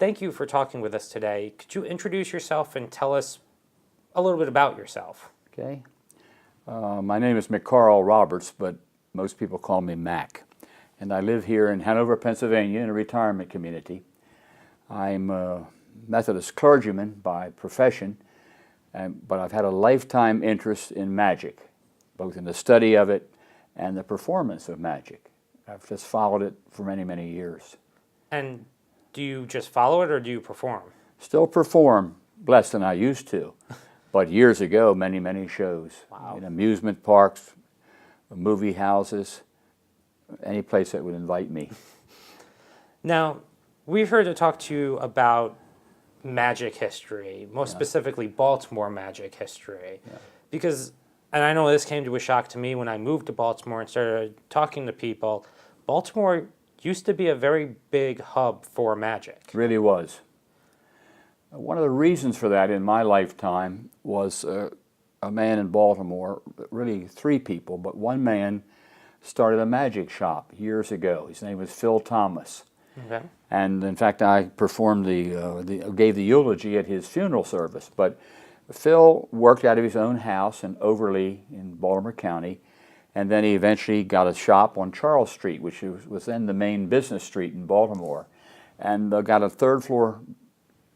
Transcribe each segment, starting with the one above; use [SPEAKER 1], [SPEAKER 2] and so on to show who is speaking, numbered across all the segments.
[SPEAKER 1] thank you for talking with us today. Could you introduce yourself and tell us a little bit about yourself?
[SPEAKER 2] Okay. My name is McCarl Roberts, but most people call me Mac. And I live here in Hanover, Pennsylvania, in a retirement community. I'm a Methodist clergyman by profession, but I've had a lifetime interest in magic, both in the study of it and the performance of magic. I've just followed it for many, many years.
[SPEAKER 1] And do you just follow it or do you perform?
[SPEAKER 2] Still perform less than I used to, but years ago, many, many shows.
[SPEAKER 1] Wow.
[SPEAKER 2] In amusement parks, movie houses, any place that would invite me.
[SPEAKER 1] Now, we're here to talk to you about magic history, most specifically Baltimore magic history. Because, and I know this came to a shock to me when I moved to Baltimore and started talking to people, Baltimore used to be a very big hub for magic.
[SPEAKER 2] It really was. One of the reasons for that in my lifetime was a man in Baltimore, really three people, but one man started a magic shop years ago. His name was Phil Thomas.
[SPEAKER 1] Okay.
[SPEAKER 2] And in fact, I performed gave the eulogy at his funeral service. But Phil worked out of his own house in Overlea in Baltimore County, and then he eventually got a shop on Charles Street, which was then the main business street in Baltimore, and got a third floor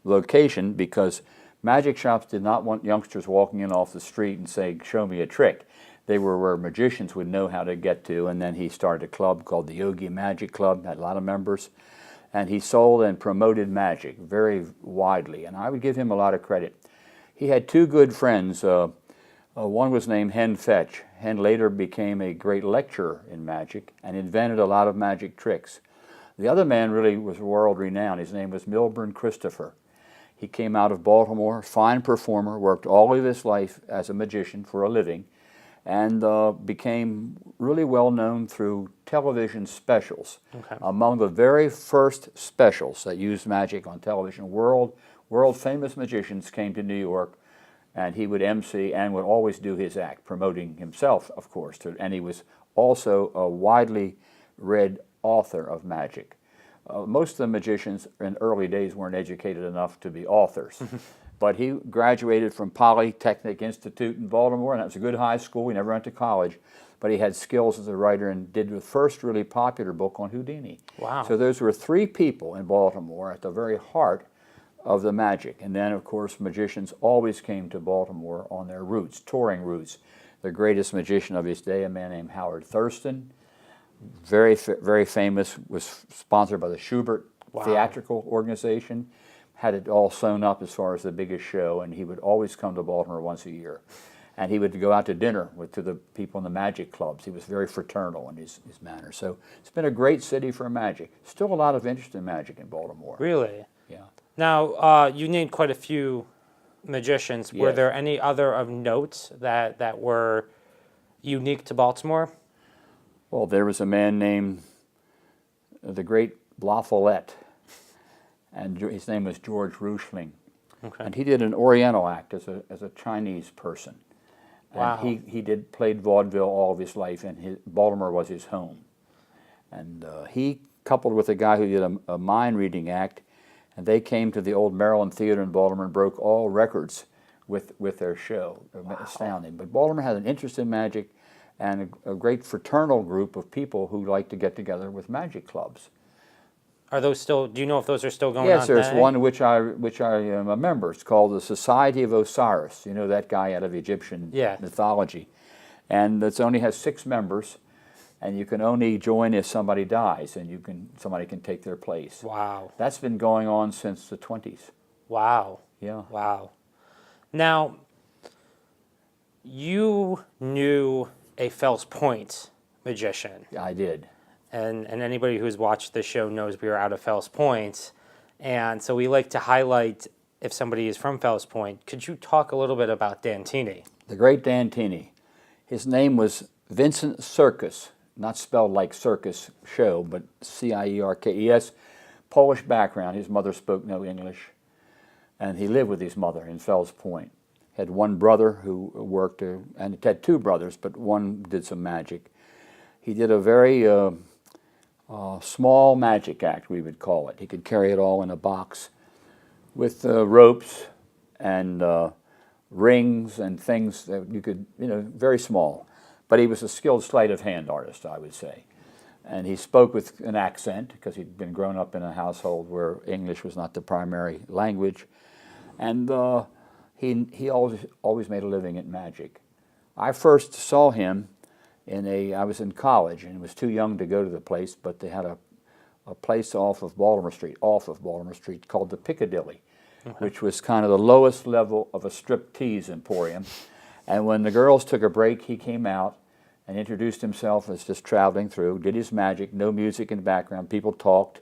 [SPEAKER 2] location because magic shops did not want youngsters walking in off the street and saying, "Show me a trick." They were where magicians would know how to get to, and then he started a club called the Yogi Magic Club, had a lot of members, and he sold and promoted magic very widely, and I would give him a lot of credit. He had two good friends. One was named Hen Fetch. Hen later became a great lecturer in magic and invented a lot of magic tricks. The other man really was world-renowned. His name was Milburn Christopher. He came out of Baltimore, fine performer, worked all of his life as a magician for a living, and became really well known through television specials.
[SPEAKER 1] Okay.
[SPEAKER 2] Among the very first specials that used magic on television, world famous magicians came to New York, and he would MC and would always do his act, promoting himself, of course, and he was also a widely read author of magic. Most of the magicians in early days weren't educated enough to be authors. But he graduated from Polytechnic Institute in Baltimore, and that was a good high school. He never went to college, but he had skills as a writer and did the first really popular book on Houdini.
[SPEAKER 1] Wow.
[SPEAKER 2] So those were three people in Baltimore at the very heart of the magic. And then, of course, magicians always came to Baltimore on their routes, touring routes. The greatest magician of his day, a man named Howard Thurston, very famous, was sponsored by the Schubert Theatrical Organization, had it all sewn up as far as the biggest show, and he would always come to Baltimore once a year. And he would go out to dinner to the people in the magic clubs. He was very fraternal in his manner. So it's been a great city for magic. Still a lot of interest in magic in Baltimore.
[SPEAKER 1] Really?
[SPEAKER 2] Yeah.
[SPEAKER 1] Now, you named quite a few magicians.
[SPEAKER 2] Yes.
[SPEAKER 1] Were there any other of note that were unique to Baltimore?
[SPEAKER 2] Well, there was a man named the great La Follette, and his name was George Rushling.
[SPEAKER 1] Okay.
[SPEAKER 2] And he did an Oriental act as a Chinese person.
[SPEAKER 1] Wow.
[SPEAKER 2] And he played vaudeville all of his life, and Baltimore was his home. And he coupled with a guy who did a mind reading act, and they came to the old Maryland Theater in Baltimore and broke all records with their show.
[SPEAKER 1] Wow.
[SPEAKER 2] Astounding. But Baltimore had an interest in magic and a great fraternal group of people who like to get together with magic clubs.
[SPEAKER 1] Are those still? Do you know if those are still going on?
[SPEAKER 2] Yes, there's
[SPEAKER 1] today?
[SPEAKER 2] one which I am a member. It's called the Society of Osiris. You know that guy out of Egyptian mythology, and it only has 6 members, and you can only join if somebody dies, and somebody can take their place.
[SPEAKER 1] Wow.
[SPEAKER 2] That's been going on since the 20s.
[SPEAKER 1] Wow.
[SPEAKER 2] Yeah.
[SPEAKER 1] Wow. Now, you knew a Fells Point magician.
[SPEAKER 2] I did.
[SPEAKER 1] And anybody who's watched this show knows we are out of Fells Point. And so we like to highlight if somebody is from Fells Point. Could you talk a little bit about Dantini?
[SPEAKER 2] The great Dantini. His name was Vincent Circus, not spelled like circus show, but Cierkes. Polish background. His mother spoke no English. And he lived with his mother in Fells Point. Had one brother who worked, and he had 2 brothers, but one did some magic. He did a very small magic act, we would call it. He could carry it all in a box, with ropes and rings and things that you could, very small. But he was a skilled sleight of hand artist, I would say. And he spoke with an accent because he'd been grown up in a household where English was not the primary language. And he always made a living at magic. I first saw him I was in college and was too young to go to the place, but they had a place off of Baltimore Street called the Piccadilly, which was kind of the lowest level of a striptease emporium. And when the girls took a break, he came out and introduced himself as just traveling through, did his magic, no music in the background, people talked,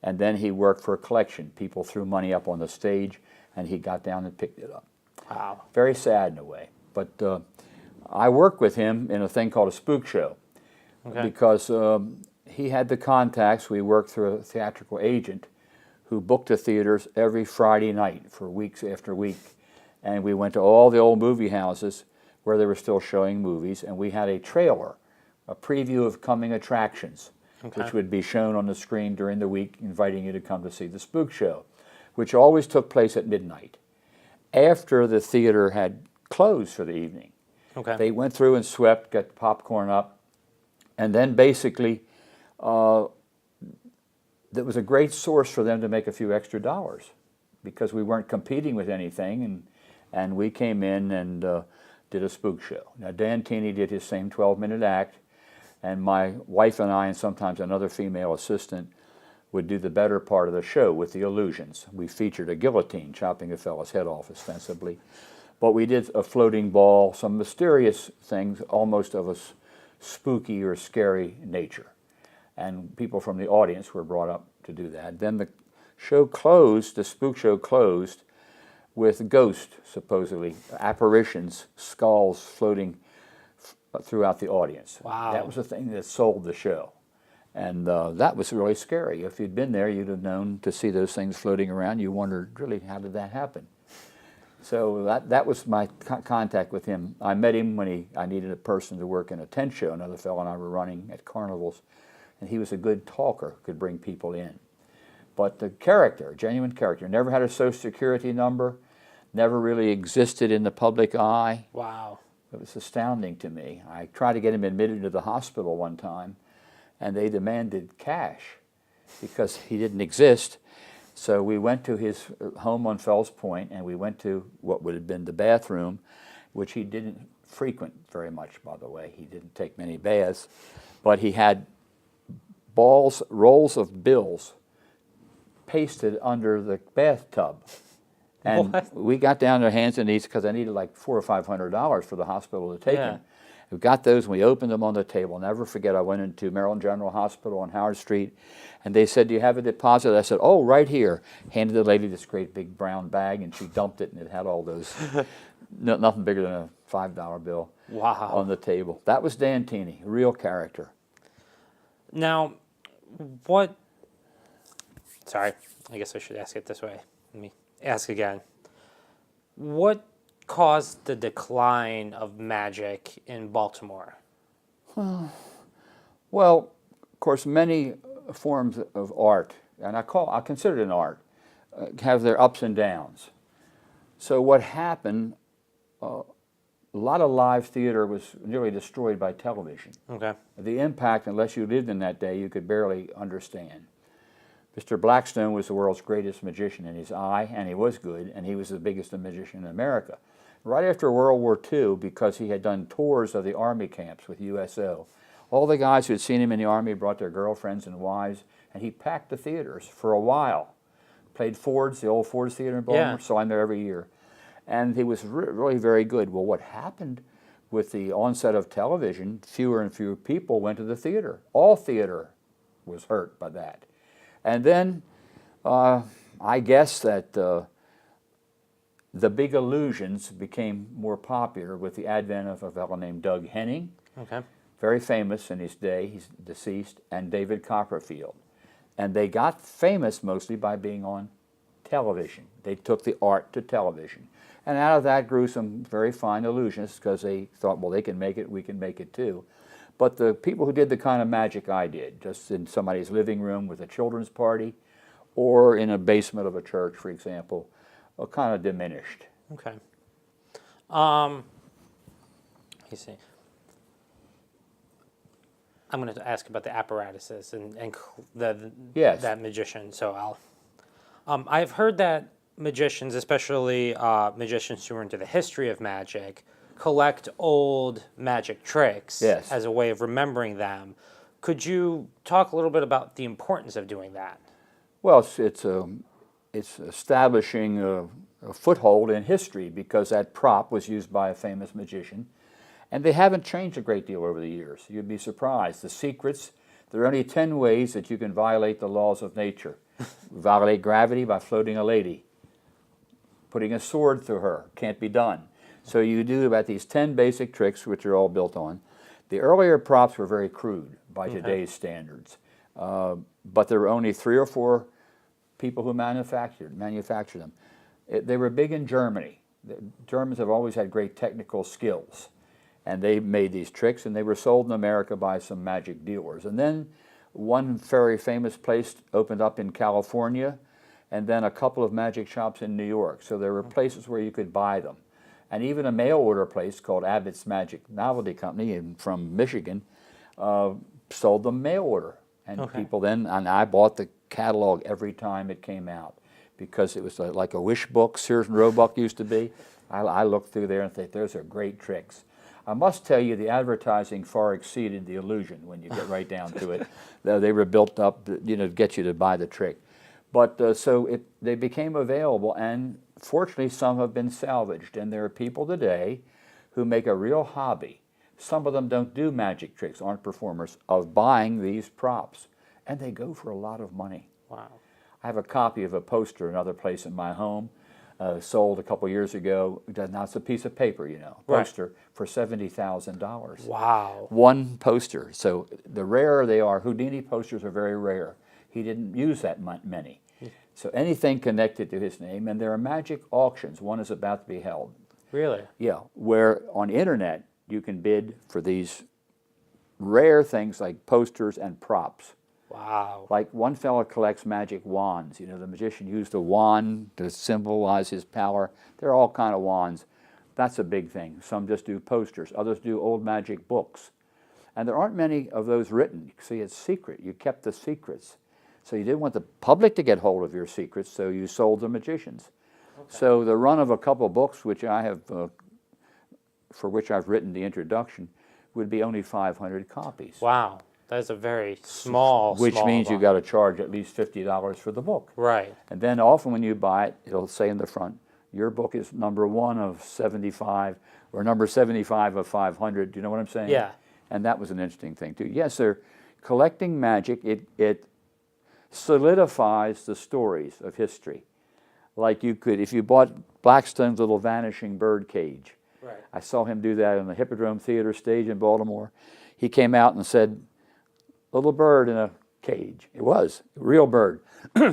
[SPEAKER 2] and then he worked for a collection. People threw money up on the stage, and he got down and picked it up.
[SPEAKER 1] Wow. Very
[SPEAKER 2] sad in a way. But I worked with him in a thing called a spook show, because he had the contacts. We worked through a theatrical agent who booked the theaters every Friday night for weeks after week. And we went to all the old movie houses where they were still showing movies, and we had a trailer, a preview of coming attractions, which would be shown on the screen during the week, inviting you to come to see the spook show, which always took place at midnight. After the theater had closed for the evening, they went through and swept, got popcorn up, and then basically that was a great source for them to make a few extra dollars because we weren't competing with anything, and we came in and did a spook show. Now, Dantini did his same 12-minute act, and my wife and I, and sometimes another female assistant, would do the better part of the show with the illusions. We featured a guillotine chopping a fellow's head off, ostensibly. But we did a floating ball, some mysterious things, almost of a spooky or scary nature. And people from the audience were brought up to do that. Then the show closed, the spook show closed, with ghosts, supposedly, apparitions, skulls floating throughout the audience.
[SPEAKER 1] Wow.
[SPEAKER 2] That was the thing that sold the show. And that was really scary. If you'd been there, you'd have known to see those things floating around. You wondered, really, how did that happen? So that was my contact with him. I met him when I needed a person to work in a tent show. Another fellow and I were running at carnivals. And he was a good talker, could bring people in. But the character, genuine character, never had a Social Security number, never really existed in the public eye.
[SPEAKER 1] Wow.
[SPEAKER 2] It was astounding to me. I tried to get him admitted to the hospital one time, and they demanded cash because he didn't exist. So we went to his home on Fells Point, and we went to what would have been the bathroom, which he didn't frequent very much, by the way. He didn't take many baths, but he had rolls of bills pasted under the bathtub. And we got down to hands and knees because I needed like $400 or $500 for the hospital to take him. We got those and we opened them on the table. Never forget, I went into Maryland General Hospital on Howard Street, and they said, "Do you have a deposit?" I said, "Oh, right here." Handed the lady this great big brown bag, and she dumped it, and it had all those, nothing bigger than a $5 bill on the table. That was Dantini, a real character.
[SPEAKER 1] Now, sorry, I guess I should ask it this way. Let me ask again. What caused the decline of magic in Baltimore?
[SPEAKER 2] Well, of course, many forms of art, and I consider it an art, have their ups and downs. So what happened, a lot of live theater was nearly destroyed by television. The impact, unless you lived in that day, you could barely understand. Mr. Blackstone was the world's greatest magician in his eye, and he was good, and he was the biggest magician in America. Right after World War II, because he had done tours of the Army camps with USO, all the guys who had seen him in the Army brought their girlfriends and wives, and he packed the theaters for a while. Played Ford's, the old Ford's Theater in Baltimore, saw him there every year. And he was really very good. Well, what happened with the onset of television, fewer and fewer people went to the theater. All theater was hurt by that. And then I guess that the big illusions became more popular with the advent of a fellow named Doug Henning, very famous in his day, he's deceased, and David Copperfield. And they got famous mostly by being on television. They took the art to television. And out of that grew some very fine illusionists because they thought, well, they can make it, we can make it too. But the people who did the kind of magic I did, just in somebody's living room with a children's party, or in a basement of a church, for example, are kind of diminished.
[SPEAKER 1] Okay. You see. I'm going to ask about the apparatuses and
[SPEAKER 2] Yes.
[SPEAKER 1] that magician. So I've heard that magicians, especially magicians who are into the history of magic, collect old magic tricks
[SPEAKER 2] Yes.
[SPEAKER 1] as a way of remembering them. Could you talk a little bit about the importance of doing that?
[SPEAKER 2] Well, it's establishing a foothold in history because that prop was used by a famous magician, and they haven't changed a great deal over the years. You'd be surprised. The secrets, there are only 10 ways that you can violate the laws of nature. Violate gravity by floating a lady. Putting a sword through her, can't be done. So you do about these 10 basic tricks, which are all built on. The earlier props were very crude by today's standards, but there were only 3 or 4 people who manufactured them. They were big in Germany. The Germans have always had great technical skills, and they made these tricks, and they were sold in America by some magic dealers. And then one very famous place opened up in California, and then a couple of magic shops in New York. So there were places where you could buy them. And even a mail order place called Abbott's Magic Novelty Company from Michigan sold them mail order. And people then, and I bought the catalog every time it came out because it was like a wish book, Sears and Roebuck used to be. I looked through there and think, those are great tricks. I must tell you, the advertising far exceeded the illusion when you get right down to it. They were built up, to get you to buy the trick. But they became available, and fortunately some have been salvaged. And there are people today who make a real hobby. Some of them don't do magic tricks, aren't performers, of buying these props. And they go for a lot of money.
[SPEAKER 1] Wow.
[SPEAKER 2] I have a copy of a poster, another place in my home, sold a couple years ago. That's a piece of paper, poster for $70,000.
[SPEAKER 1] Wow.
[SPEAKER 2] One poster. So the rarer they are, Houdini posters are very rare. He didn't use that many. So anything connected to his name, and there are magic auctions. One is about to be held.
[SPEAKER 1] Really?
[SPEAKER 2] Yeah, where on the internet you can bid for these rare things like posters and props.
[SPEAKER 1] Wow.
[SPEAKER 2] Like one fellow collects magic wands. The magician used a wand to symbolize his power. There are all kind of wands. That's a big thing. Some just do posters. Others do old magic books. And there aren't many of those written. See, it's secret. You kept the secrets. So you didn't want the public to get hold of your secrets, so you sold the magicians. Okay. So the run of a couple books, which I have, for which I've written the introduction, would be only 500 copies.
[SPEAKER 1] Wow. That's a very small
[SPEAKER 2] Which means you got to charge at least $50 for the book.
[SPEAKER 1] Right.
[SPEAKER 2] And then often when you buy it, it'll say in the front, your book is number 1 of 75 or number 75 of 500. Do you know what I'm saying?
[SPEAKER 1] Yeah.
[SPEAKER 2] And that was an interesting thing too. Yes, sir. Collecting magic, it solidifies the stories of history. Like you could, if you bought Blackstone's little vanishing bird cage.
[SPEAKER 1] Right.
[SPEAKER 2] I saw him do that on the Hippodrome Theater stage in Baltimore. He came out and said, little bird in a cage. It was a real bird.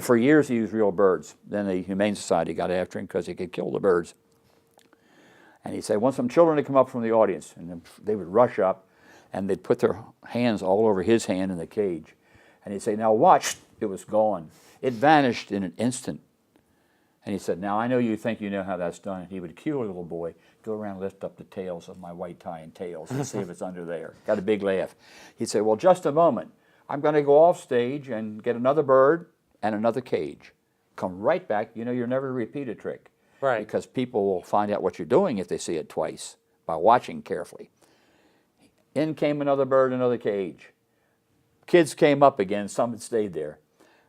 [SPEAKER 2] For years he used real birds. Then the Humane Society got after him because he could kill the birds. And he said, I want some children to come up from the audience. And then they would rush up and they'd put their hands all over his hand in the cage. And he'd say, now watch. It was gone. It vanished in an instant. And he said, now I know you think you know how that's done. And he would cue a little boy, go around, lift up the tails of my white tie and tails and see if it's under there. Got a big laugh. He'd say, well, just a moment. I'm going to go off stage and get another bird and another cage. Come right back. You'll never repeat a trick.
[SPEAKER 1] Right.
[SPEAKER 2] Because people will find out what you're doing if they see it twice by watching carefully. In came another bird, another cage. Kids came up again. Some had stayed there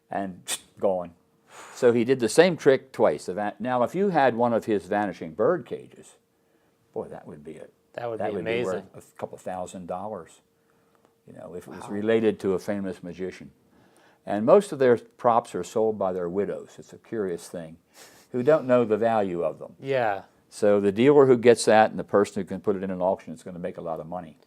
[SPEAKER 2] and gone. So he did the same trick twice. Now, if you had one of his vanishing bird cages, boy, that would be it.
[SPEAKER 1] That would be amazing.
[SPEAKER 2] Worth a couple $1,000, if it was related to a famous magician. And most of their props are sold by their widows. It's a curious thing, who don't know the value of them.
[SPEAKER 1] Yeah.
[SPEAKER 2] So the dealer who gets that and the person who can put it in an auction is going to make a lot of money.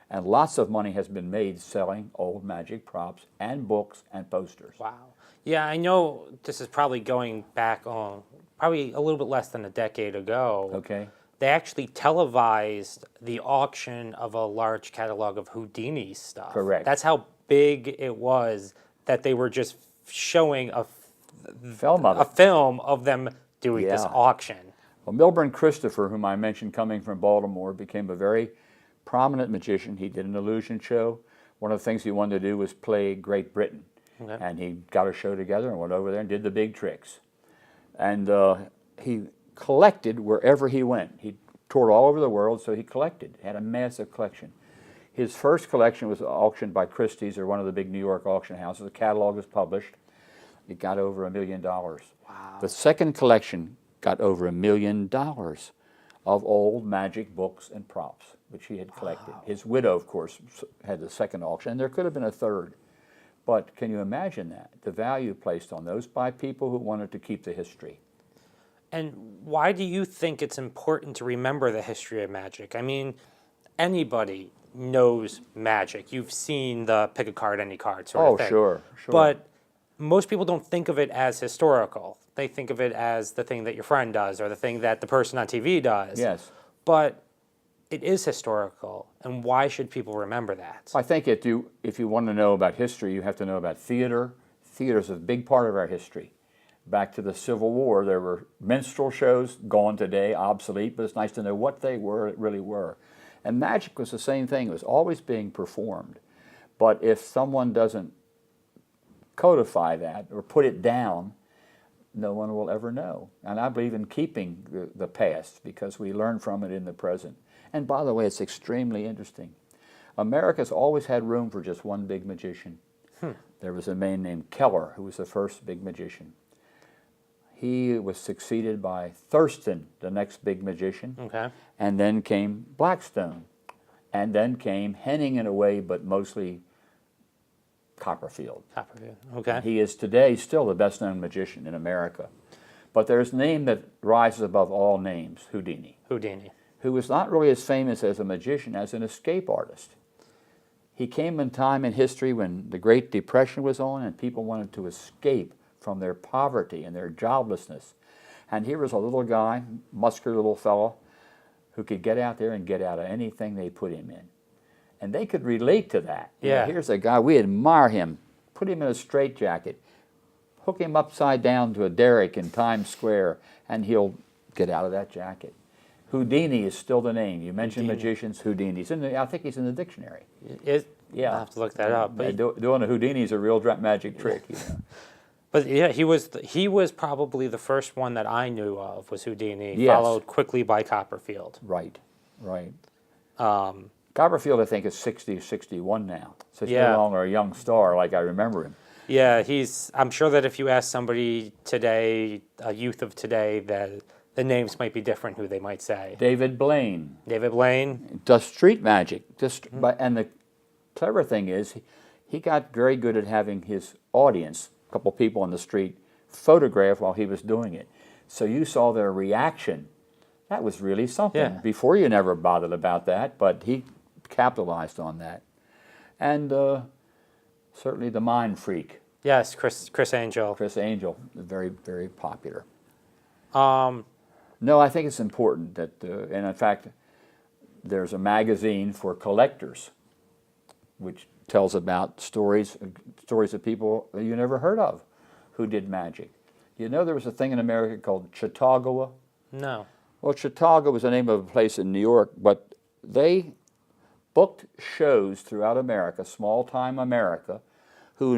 [SPEAKER 2] And lots of money has been made selling old magic props and books and posters.
[SPEAKER 1] Wow. Yeah, I know this is probably going back on probably a little bit less than a decade ago.
[SPEAKER 2] Okay.
[SPEAKER 1] They actually televised the auction of a large catalog of Houdini stuff.
[SPEAKER 2] Correct.
[SPEAKER 1] That's how big it was that they were just showing
[SPEAKER 2] film of
[SPEAKER 1] a
[SPEAKER 2] it.
[SPEAKER 1] film of them doing this
[SPEAKER 2] Yeah.
[SPEAKER 1] auction.
[SPEAKER 2] Well, Milburn Christopher, whom I mentioned coming from Baltimore, became a very prominent magician. He did an illusion show. One of the things he wanted to do was play Great Britain.
[SPEAKER 1] Okay.
[SPEAKER 2] And he got a show together and went over there and did the big tricks. And he collected wherever he went. He toured all over the world, so he collected, had a massive collection. His first collection was auctioned by Christie's, or one of the big New York auction houses. The catalog was published. It got over $1 million. Wow. The second collection got over $1 million of old magic books and props, which he had collected. Wow. His widow, of course, had the second auction, and there could have been a third. But can you imagine that? The value placed on those by people who wanted to keep the history.
[SPEAKER 1] And why do you think it's important to remember the history of magic? I mean, anybody knows magic. You've seen the pick a card, any card sort of thing.
[SPEAKER 2] Sure.
[SPEAKER 1] But most people don't think of it as historical. They think of it as the thing that your friend does or the thing that the person on TV does.
[SPEAKER 2] Yes.
[SPEAKER 1] But it is historical, and why should people remember that?
[SPEAKER 2] I think if you want to know about history, you have to know about theater. Theater is a big part of our history. Back to the Civil War, there were minstrel shows, gone today, obsolete, but it's nice to know what they really were. And magic was the same thing. It was always being performed. But if someone doesn't codify that or put it down, no one will ever know. And I believe in keeping the past because we learn from it in the present. And by the way, it's extremely interesting. America's always had room for just one big magician. There was a man named Keller who was the first big magician. He was succeeded by Thurston, the next big magician.
[SPEAKER 1] Okay.
[SPEAKER 2] And then came Blackstone. And then came Henning in a way, but mostly Copperfield.
[SPEAKER 1] Copperfield. Okay.
[SPEAKER 2] He is today still the best known magician in America. But there's a name that rises above all names, Houdini.
[SPEAKER 1] Houdini.
[SPEAKER 2] Who was not really as famous as a magician as an escape artist. He came in time in history when the Great Depression was on and people wanted to escape from their poverty and their joblessness. And here was a little guy, muscular little fellow, who could get out there and get out of anything they put him in. And they could relate to that.
[SPEAKER 1] Yeah.
[SPEAKER 2] Here's a guy, we admire him, put him in a straitjacket, hook him upside down to a derrick in Times Square, and he'll get out of that jacket. Houdini is still the name. You mentioned magicians, Houdini's I think he's in the dictionary.
[SPEAKER 1] Yeah. I'll have to look that up. But
[SPEAKER 2] doing a Houdini is a real magic trick. You know.
[SPEAKER 1] But yeah, he was probably the first one that I knew of was Houdini,
[SPEAKER 2] Yes.
[SPEAKER 1] followed quickly by Copperfield.
[SPEAKER 2] Right. Copperfield, I think, is 60, 61 now. So he's no longer a young star like I remember him.
[SPEAKER 1] Yeah, I'm sure that if you ask somebody today, a youth of today, that the names might be different, who they might say.
[SPEAKER 2] David Blaine.
[SPEAKER 1] David Blaine.
[SPEAKER 2] Does street magic. And the clever thing is, he got very good at having his audience, a couple people on the street, photograph while he was doing it. So you saw their reaction. That was really something.
[SPEAKER 1] Yeah.
[SPEAKER 2] Before you never bothered about that, but he capitalized on that. And certainly the Mind Freak.
[SPEAKER 1] Yes, Chris Angel.
[SPEAKER 2] Chris Angel, very, very popular. No, I think it's important that, and in fact, there's a magazine for collectors, which tells about stories of people you never heard of who did magic. You know there was a thing in America called Chautauqua?
[SPEAKER 1] No.
[SPEAKER 2] Well, Chautauqua was the name of a place in New York, but they booked shows throughout America, small-time America, who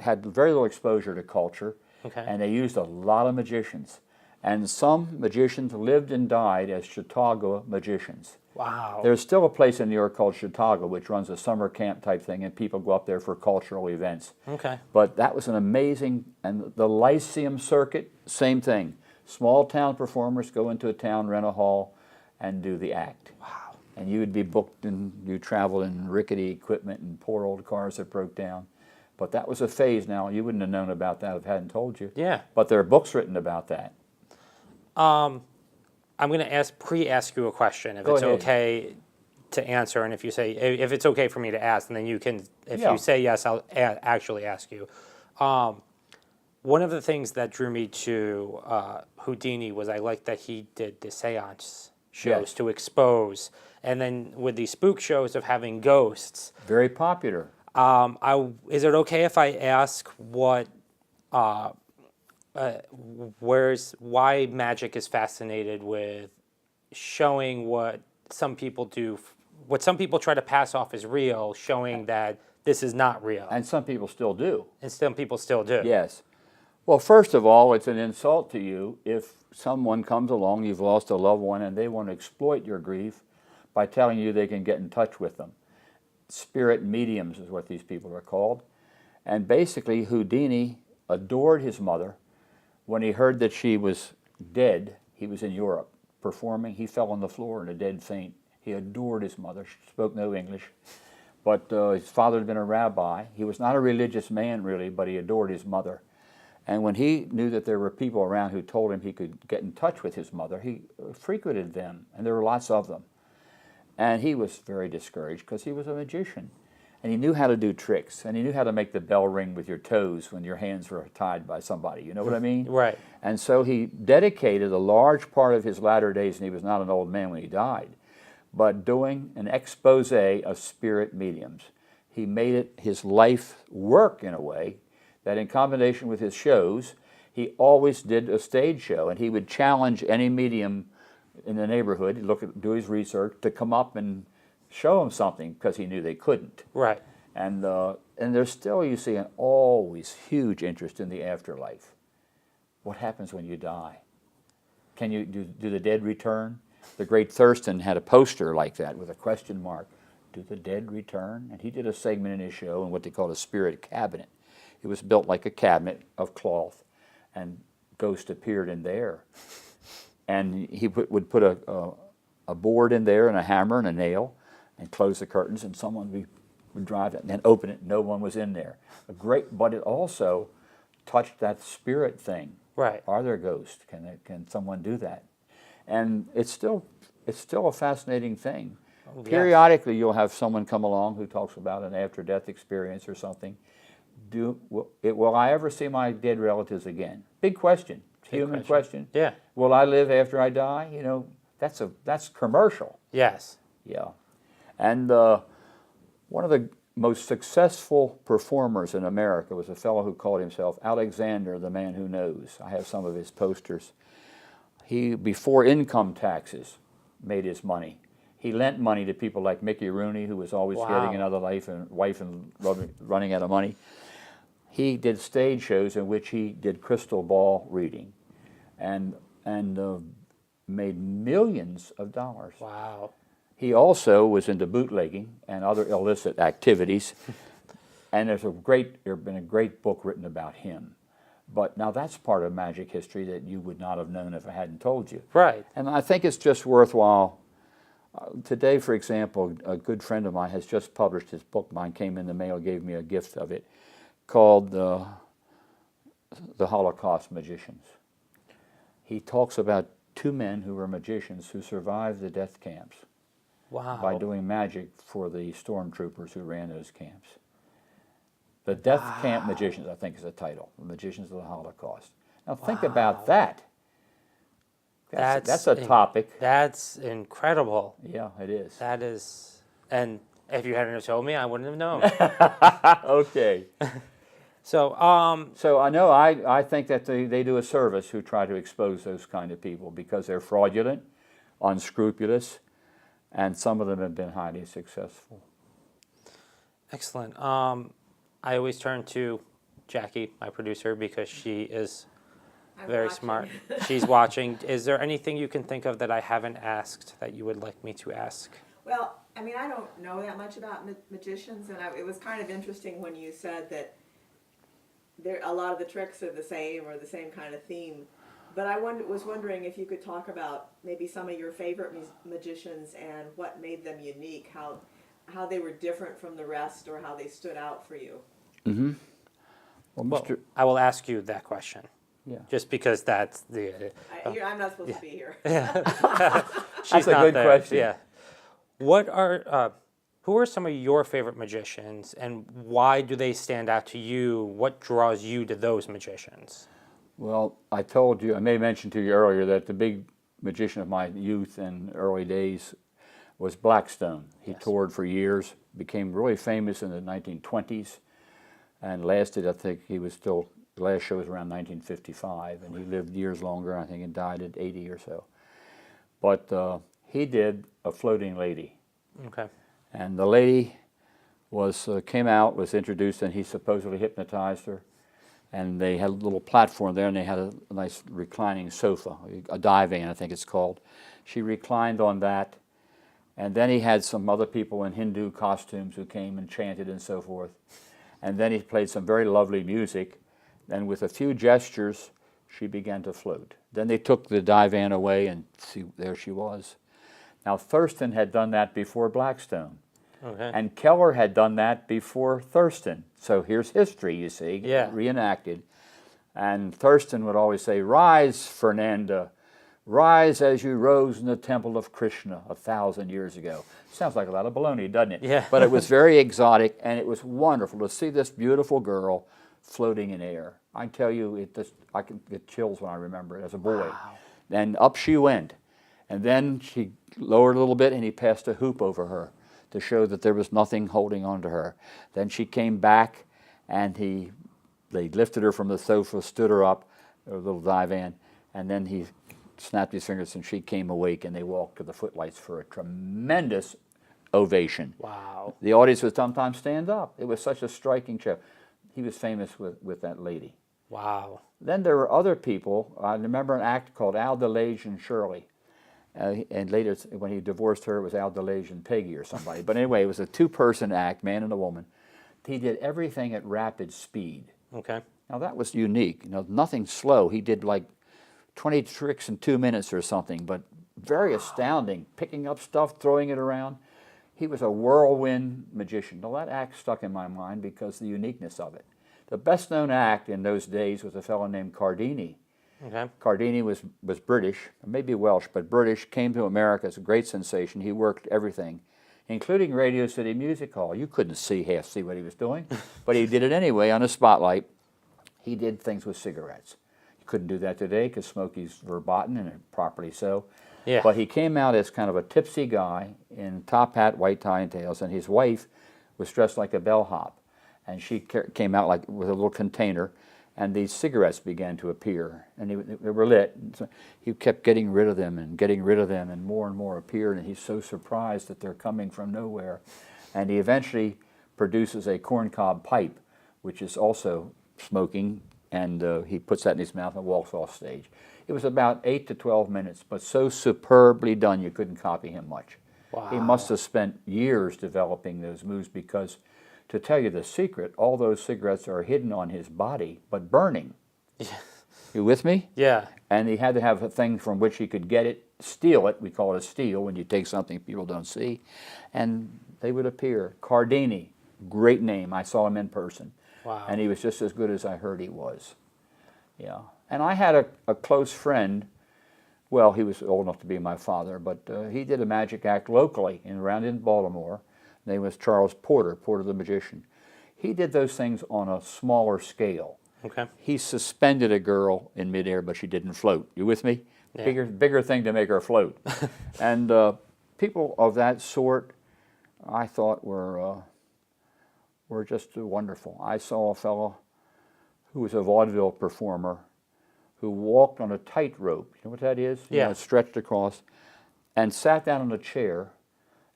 [SPEAKER 2] had very little exposure to culture, and they used a lot of magicians. And some magicians lived and died as Chautauqua magicians.
[SPEAKER 1] Wow.
[SPEAKER 2] There's still a place in New York called Chautauqua, which runs a summer camp type thing, and people go up there for cultural events.
[SPEAKER 1] Okay.
[SPEAKER 2] But that was an amazing, and the Lyceum Circuit, same thing. Small town performers go into a town, rent a hall, and do the act.
[SPEAKER 1] Wow.
[SPEAKER 2] And you would be booked, and you travel in rickety equipment and poor old cars that broke down. But that was a phase now. You wouldn't have known about that if I hadn't told you.
[SPEAKER 1] Yeah.
[SPEAKER 2] But there are books written about that.
[SPEAKER 1] I'm going to ask you a question, if
[SPEAKER 2] Go
[SPEAKER 1] it's
[SPEAKER 2] ahead.
[SPEAKER 1] okay to answer, and if it's okay for me to ask, and then you can, if
[SPEAKER 2] Yeah.
[SPEAKER 1] you say yes, I'll actually ask you. One of the things that drew me to Houdini was I liked that he did the seance shows to expose, and then with these spook shows of having ghosts.
[SPEAKER 2] Very popular.
[SPEAKER 1] Is it okay if I ask what why magic is fascinated with showing what some people do, what some people try to pass off as real, showing that this is not real.
[SPEAKER 2] And some people still do.
[SPEAKER 1] And some people still do.
[SPEAKER 2] Yes. Well, first of all, it's an insult to you if someone comes along, you've lost a loved one, and they want to exploit your grief by telling you they can get in touch with them. Spirit mediums is what these people are called. And basically, Houdini adored his mother. When he heard that she was dead, he was in Europe performing. He fell on the floor in a dead faint. He adored his mother. She spoke no English. But his father had been a rabbi. He was not a religious man, really, but he adored his mother. And when he knew that there were people around who told him he could get in touch with his mother, he frequented them, and there were lots of them. And he was very discouraged because he was a magician. And he knew how to do tricks, and he knew how to make the bell ring with your toes when your hands were tied by somebody. You know what I mean?
[SPEAKER 1] Right.
[SPEAKER 2] And so he dedicated a large part of his latter days, and he was not an old man when he died, but doing an expose of spirit mediums. He made it his life work in a way that in combination with his shows, he always did a stage show, and he would challenge any medium in the neighborhood, do his research, to come up and show him something because he knew they couldn't.
[SPEAKER 1] Right.
[SPEAKER 2] And there's still, you see, an always huge interest in the afterlife. What happens when you die? Can you do the dead return? The great Thurston had a poster like that with a question mark. Do the dead return? And he did a segment in his show in what they called a spirit cabinet. It was built like a cabinet of cloth, and ghosts appeared in there. And he would put a board in there and a hammer and a nail and close the curtains, and someone would drive it and then open it. No one was in there. But it also touched that spirit thing.
[SPEAKER 1] Right.
[SPEAKER 2] Are there ghosts? Can someone do that? And it's still a fascinating thing.
[SPEAKER 1] Yes.
[SPEAKER 2] Periodically, you'll have someone come along who talks about an after-death experience or something. Will I ever see my dead relatives again? Big question. Human question.
[SPEAKER 1] Yeah.
[SPEAKER 2] Will I live after I die? You know, that's commercial.
[SPEAKER 1] Yes.
[SPEAKER 2] Yeah. And one of the most successful performers in America was a fellow who called himself Alexander, the Man Who Knows. I have some of his posters. He, before income taxes, made his money. He lent money to people like Mickey Rooney, who was always getting another wife and running out of money. He did stage shows in which he did crystal ball reading, and made millions of dollars.
[SPEAKER 1] Wow.
[SPEAKER 2] He also was into bootlegging and other illicit activities, and there's been a great book written about him. But now that's part of magic history that you would not have known if I hadn't told you.
[SPEAKER 1] Right.
[SPEAKER 2] And I think it's just worthwhile. Today, for example, a good friend of mine has just published his book. Mine came in the mail, gave me a gift of it, called The Holocaust Magicians. He talks about two men who were magicians who survived the death camps.
[SPEAKER 1] Wow.
[SPEAKER 2] By doing magic for the stormtroopers who ran those camps. The Death Camp Magicians, I think is the title, The Magicians of the Holocaust. Now think about that. That's a topic.
[SPEAKER 1] That's incredible.
[SPEAKER 2] Yeah, it is.
[SPEAKER 1] That is, and if you hadn't have told me, I wouldn't have known.
[SPEAKER 2] Okay.
[SPEAKER 1] So
[SPEAKER 2] I know I think that they do a service who try to expose those kind of people because they're fraudulent, unscrupulous, and some of them have been highly successful.
[SPEAKER 1] Excellent. I always turn to Jackie, my producer, because she is very smart. She's watching. Is there anything you can think of that I haven't asked that you would like me to ask?
[SPEAKER 3] Well, I mean, I don't know that much about magicians, and it was kind of interesting when you said that a lot of the tricks are the same or the same kind of theme. But I was wondering if you could talk about maybe some of your favorite magicians and what made them unique, how they were different from the rest, or how they stood out for you.
[SPEAKER 2] Mm-hmm.
[SPEAKER 1] Well, I will ask you that question.
[SPEAKER 2] Yeah.
[SPEAKER 1] Just because that's the...
[SPEAKER 3] I'm not supposed to be here.
[SPEAKER 1] She's
[SPEAKER 2] that's a good question.
[SPEAKER 1] Yeah. Who are some of your favorite magicians, and why do they stand out to you? What draws you to those magicians?
[SPEAKER 2] Well, I may have mentioned to you earlier that the big magician of my youth and early days was Blackstone. He toured for years, became really famous in the 1920s, and lasted, I think he was still The last show was around 1955, and he lived years longer, I think, and died at 80 or so. But he did A Floating Lady.
[SPEAKER 1] Okay.
[SPEAKER 2] And the lady came out, was introduced, and he supposedly hypnotized her. And they had a little platform there, and they had a nice reclining sofa, a divan, I think it's called. She reclined on that, and then he had some other people in Hindu costumes who came and chanted and so forth. And then he played some very lovely music, and with a few gestures, she began to float. Then they took the divan away, and there she was. Now, Thurston had done that before Blackstone.
[SPEAKER 1] Okay.
[SPEAKER 2] And Keller had done that before Thurston. So here's history, you see, reenacted. And Thurston would always say, "Rise, Fernanda, rise as you rose in the temple of Krishna 1,000 years ago." Sounds like a lot of baloney, doesn't it?
[SPEAKER 1] Yeah.
[SPEAKER 2] But it was very exotic, and it was wonderful to see this beautiful girl floating in air. I tell you, I can get chills when I remember it as a boy.
[SPEAKER 1] Wow.
[SPEAKER 2] And up she went. And then she lowered a little bit, and he passed a hoop over her to show that there was nothing holding on to her. Then she came back, and they lifted her from the sofa, stood her up, a little divan, and then he snapped his fingers, and she came awake, and they walked to the footlights for a tremendous ovation.
[SPEAKER 1] Wow.
[SPEAKER 2] The audience would sometimes stand up. It was such a striking show. He was famous with that lady.
[SPEAKER 1] Wow.
[SPEAKER 2] Then there were other people. I remember an act called Al DeLage and Shirley. And later, when he divorced her, it was Al DeLage and Peggy or somebody. But anyway, it was a two-person act, man and a woman. He did everything at rapid speed.
[SPEAKER 1] Okay.
[SPEAKER 2] Now, that was unique. Nothing slow. He did like 20 tricks in 2 minutes or something, but very astounding, picking up stuff, throwing it around. He was a whirlwind magician. Now, that act stuck in my mind because of the uniqueness of it. The best-known act in those days was a fellow named Cardini.
[SPEAKER 1] Okay.
[SPEAKER 2] Cardini was British, maybe Welsh, but British, came to America as a great sensation. He worked everything, including Radio City Music Hall. You couldn't see what he was doing, but he did it anyway on a spotlight. He did things with cigarettes. You couldn't do that today because Smokey's verboten, and properly so.
[SPEAKER 1] Yeah.
[SPEAKER 2] But he came out as kind of a tipsy guy in top hat, white tie and tails, and his wife was dressed like a bellhop, and she came out like with a little container. And these cigarettes began to appear, and they were lit. So he kept getting rid of them, and more appeared, and he's so surprised that they're coming from nowhere. And he eventually produces a corncob pipe, which is also smoking, and he puts that in his mouth and walks off stage. It was about 8 to 12 minutes, but so superbly done you couldn't copy him much.
[SPEAKER 1] Wow.
[SPEAKER 2] He must have spent years developing those moves because, to tell you the secret, all those cigarettes are hidden on his body, but burning.
[SPEAKER 1] Yeah.
[SPEAKER 2] You with me?
[SPEAKER 1] Yeah.
[SPEAKER 2] And he had to have a thing from which he could get it, steal it. We call it a steal when you take something people don't see. And they would appear. Cardini, great name. I saw him in person.
[SPEAKER 1] Wow.
[SPEAKER 2] And he was just as good as I heard he was. Yeah. And I had a close friend. Well, he was old enough to be my father, but he did a magic act locally around in Baltimore. His name was Charles Porter the magician. He did those things on a smaller scale.
[SPEAKER 1] Okay.
[SPEAKER 2] He suspended a girl in midair, but she didn't float. You with me?
[SPEAKER 1] Yeah.
[SPEAKER 2] Bigger thing to make her float. And people of that sort, I thought, were just wonderful. I saw a fellow who was a vaudeville performer who walked on a tightrope. You know what that is?
[SPEAKER 1] Yeah.
[SPEAKER 2] Stretched across, and sat down on a chair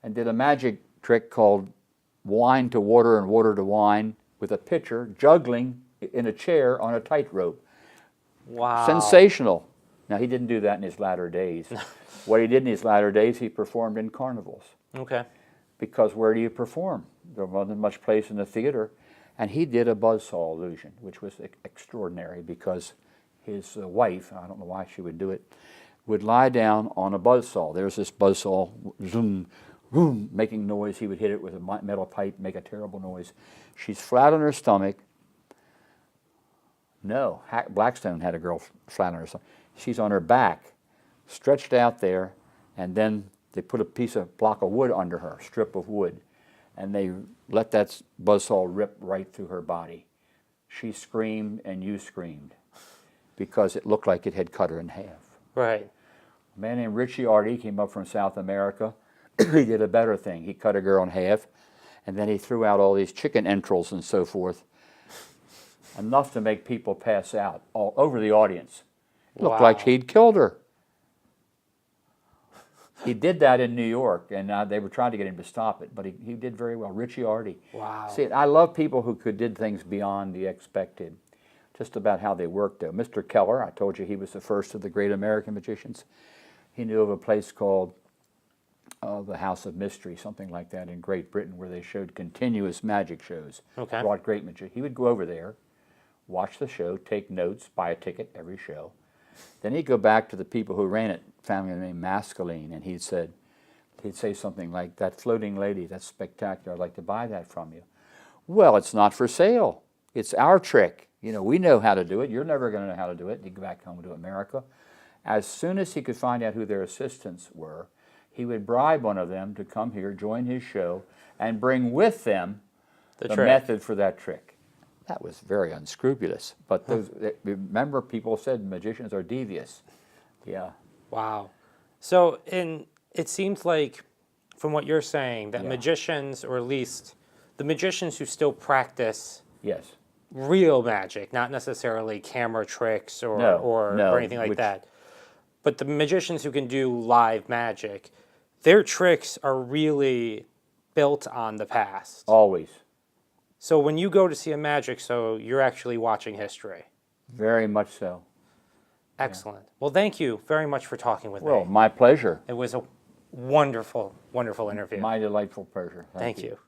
[SPEAKER 2] and did a magic trick called wine to water and water to wine with a pitcher juggling in a chair on a tightrope.
[SPEAKER 1] Wow.
[SPEAKER 2] Sensational. Now, he didn't do that in his latter days. What he did in his latter days, he performed in carnivals.
[SPEAKER 1] Okay.
[SPEAKER 2] Because where do you perform? There wasn't much place in the theater. And he did a buzzsaw illusion, which was extraordinary because his wife, I don't know why she would do it, would lie down on a buzzsaw. There's this buzzsaw, zoom, boom, making noise. He would hit it with a metal pipe, make a terrible noise. She's flat on her stomach. No, Blackstone had a girl flat on her stomach. She's on her back, stretched out there, and then they put a block of wood under her, strip of wood, and they let that buzzsaw rip right through her body. She screamed and you screamed because it looked like it had cut her in half.
[SPEAKER 1] Right.
[SPEAKER 2] A man named Richie Artie came up from South America. He did a better thing. He cut a girl in half, and then he threw out all these chicken entrails and so forth. enough to make people pass out all over the audience. It looked
[SPEAKER 1] Wow.
[SPEAKER 2] like he'd killed her. He did that in New York, and they were trying to get him to stop it, but he did very well. Richie Artie.
[SPEAKER 1] Wow.
[SPEAKER 2] See, I love people who did things beyond the expected. Just about how they worked, though. Mr. Keller, I told you he was the first of the great American magicians. He knew of a place called the House of Mystery, something like that, in Great Britain, where they showed continuous magic shows.
[SPEAKER 1] Okay.
[SPEAKER 2] Brought great magic. He would go over there, watch the show, take notes, buy a ticket every show. Then he'd go back to the people who ran it, family named Mascaline, and he'd say something like, "That floating lady, that's spectacular. I'd like to buy that from you." "Well, it's not for sale. It's our trick. You know, we know how to do it. You're never going to know how to do it." He'd go back home to America. As soon as he could find out who their assistants were, he would bribe one of them to come here, join his show, and bring with them the
[SPEAKER 1] trick.
[SPEAKER 2] method for that trick. That was very unscrupulous. But remember, people said magicians are devious. Yeah.
[SPEAKER 1] Wow. So, it seems like, from what you're saying, that
[SPEAKER 2] Yeah.
[SPEAKER 1] magicians, or at least the magicians who still practice
[SPEAKER 2] Yes.
[SPEAKER 1] real magic, not necessarily camera tricks or
[SPEAKER 2] No,
[SPEAKER 1] or,
[SPEAKER 2] no,
[SPEAKER 1] or anything like
[SPEAKER 2] which-
[SPEAKER 1] that, but the magicians who can do live magic, their tricks are really built on the past.
[SPEAKER 2] Always.
[SPEAKER 1] So when you go to see a magic show, you're actually watching history.
[SPEAKER 2] Very much so.
[SPEAKER 1] Excellent. Well, thank you very much for talking with
[SPEAKER 2] Well,
[SPEAKER 1] me.
[SPEAKER 2] my pleasure.
[SPEAKER 1] It was a wonderful, wonderful interview.
[SPEAKER 2] My delightful pleasure.
[SPEAKER 1] Thank you.